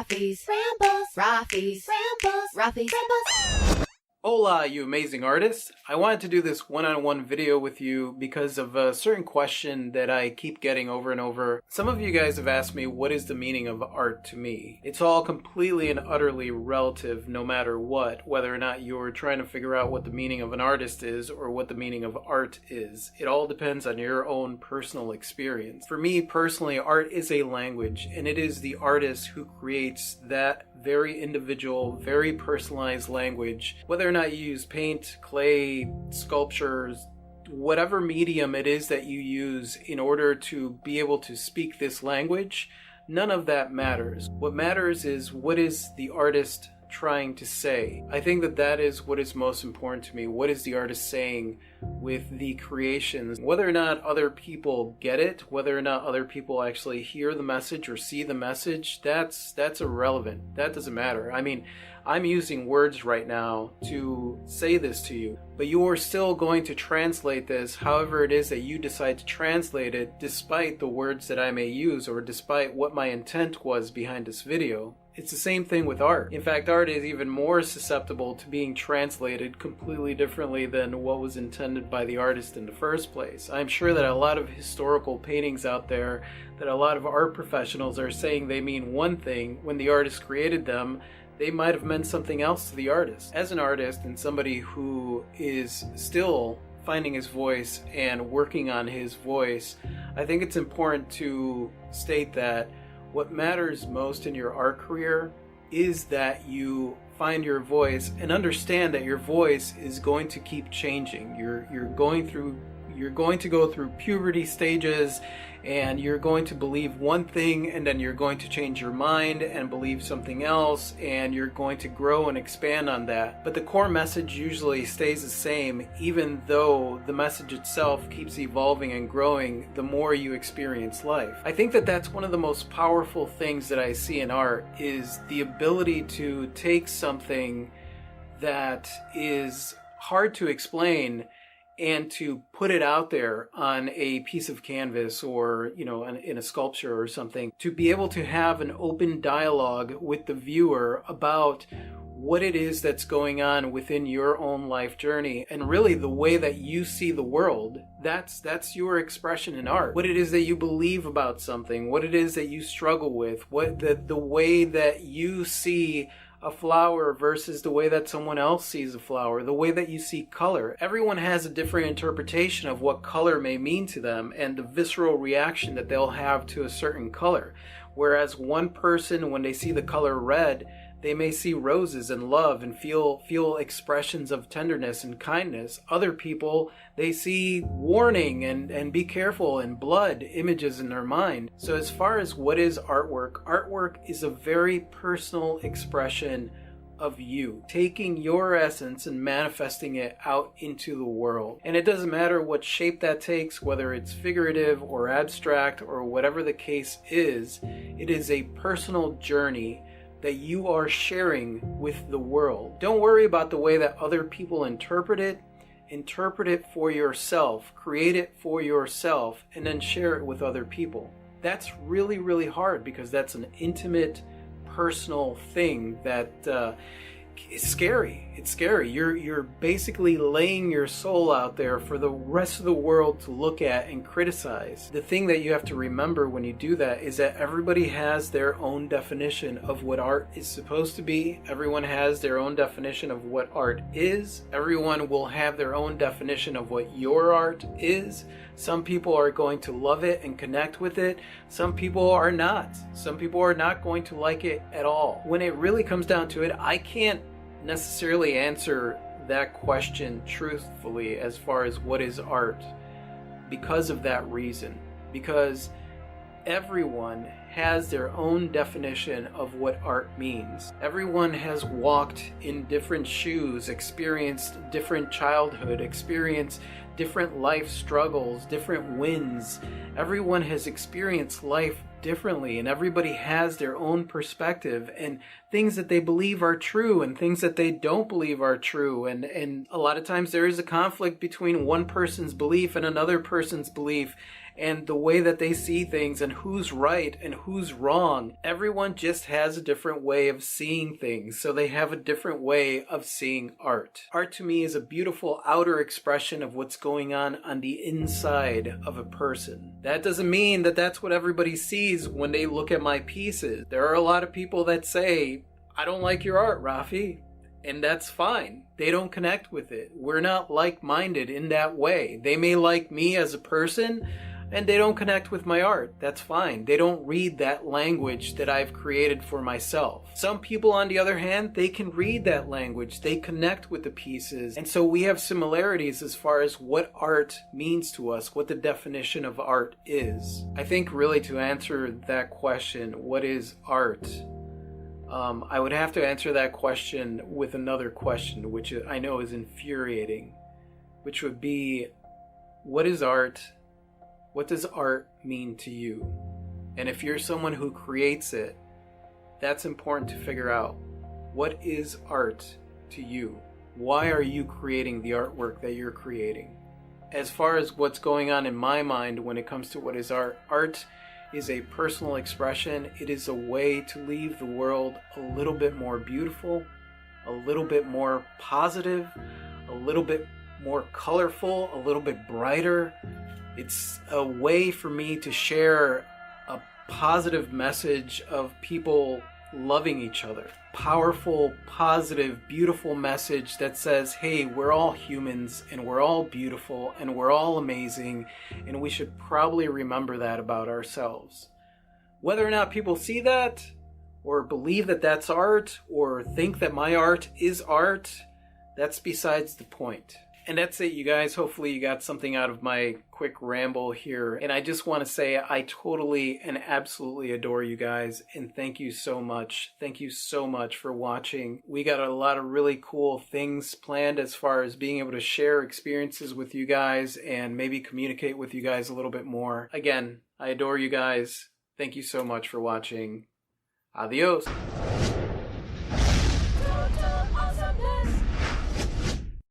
Rafi's Rambles, Rafi's Rambles, Rafi's Rambles. Hola, you amazing artists. I wanted to do this one-on-one video with you because of a certain question that I keep getting over and over. Some of you guys have asked me, what is the meaning of art to me? It's all completely and utterly relative no matter what, whether or not you're trying to figure out what the meaning of an artist is or what the meaning of art is. It all depends on your own personal experience. For me personally, art is a language, and it is the artist who creates that very individual, very personalized language. Whether or not you use paint, clay, sculptures, whatever medium it is that you use in order to be able to speak this language, none of that matters. What matters is what is the artist trying to say. I think that that is what is most important to me. What is the artist saying with the creations? Whether or not other people get it, whether or not other people actually hear the message or see the message, that's irrelevant. That doesn't matter. I mean, I'm using words right now to say this to you, but you are still going to translate this however it is that you decide to translate it, despite the words that I may use or despite what my intent was behind this video. It's the same thing with art. In fact, art is even more susceptible to being translated completely differently than what was intended by the artist in the first place. I'm sure that a lot of historical paintings out there, that a lot of art professionals are saying they mean one thing when the artist created them, they might have meant something else to the artist. As an artist and somebody who is still finding his voice and working on his voice, I think it's important to state that what matters most in your art career is that you find your voice and understand that your voice is going to keep changing. You're going to go through puberty stages, and you're going to believe one thing, and then you're going to change your mind and believe something else, and you're going to grow and expand on that. But the core message usually stays the same, even though the message itself keeps evolving and growing the more you experience life. I think that that's one of the most powerful things that I see in art, is the ability to take something that is hard to explain and to put it out there on a piece of canvas or, in a sculpture or something, to be able to have an open dialogue with the viewer about what it is that's going on within your own life journey, and really the way that you see the world. That's your expression in art. What it is that you believe about something, what it is that you struggle with, what the way that you see a flower versus the way that someone else sees a flower, the way that you see color. Everyone has a different interpretation of what color may mean to them and the visceral reaction that they'll have to a certain color. Whereas one person, when they see the color red, they may see roses and love and feel expressions of tenderness and kindness. Other people, they see warning and be careful and blood images in their mind. So as far as what is artwork, artwork is a very personal expression of you, taking your essence and manifesting it out into the world. And it doesn't matter what shape that takes, whether it's figurative or abstract or whatever the case is, it is a personal journey that you are sharing with the world. Don't worry about the way that other people interpret it. Interpret it for yourself, create it for yourself, and then share it with other people. That's really, really hard because that's an intimate, personal thing that is scary. It's scary. You're basically laying your soul out there for the rest of the world to look at and criticize. The thing that you have to remember when you do that is that everybody has their own definition of what art is supposed to be. Everyone has their own definition of what art is. Everyone will have their own definition of what your art is. Some people are going to love it and connect with it. Some people are not. Some people are not going to like it at all. When it really comes down to it, I can't necessarily answer that question truthfully as far as what is art, because of that reason. Because everyone has their own definition of what art means. Everyone has walked in different shoes, experienced different childhood, experienced different life struggles, different wins. Everyone has experienced life differently, and everybody has their own perspective and things that they believe are true and things that they don't believe are true, and a lot of times there is a conflict between one person's belief and another person's belief, and the way that they see things and who's right and who's wrong. Everyone just has a different way of seeing things, so they have a different way of seeing art. Art to me is a beautiful outer expression of what's going on the inside of a person. That doesn't mean that that's what everybody sees when they look at my pieces. There are a lot of people that say, I don't like your art, Rafi. And that's fine. They don't connect with it. We're not like-minded in that way. They may like me as a person, and they don't connect with my art. That's fine. They don't read that language that I've created for myself. Some people, on the other hand, they can read that language. They connect with the pieces. And so we have similarities as far as what art means to us, what the definition of art is. I think really to answer that question, what is art? I would have to answer that question with another question, which I know is infuriating, which would be, what is art? What does art mean to you? And if you're someone who creates it, that's important to figure out. What is art to you? Why are you creating the artwork that you're creating? As far as what's going on in my mind when it comes to what is art, art is a personal expression. It is a way to leave the world a little bit more beautiful, a little bit more positive, a little bit more colorful, a little bit brighter. It's a way for me to share a positive message of people loving each other. Powerful, positive, beautiful message that says, hey, we're all humans and we're all beautiful and we're all amazing, and we should probably remember that about ourselves. Whether or not people see that or believe that that's art or think that my art is art, that's besides the point. And that's it, you guys. Hopefully you got something out of my quick ramble here. And I just want to say I totally and absolutely adore you guys. And thank you so much. Thank you so much for watching. We got a lot of really cool things planned as far as being able to share experiences with you guys and maybe communicate with you guys a little bit more. Again, I adore you guys. Thank you so much for watching. Adios.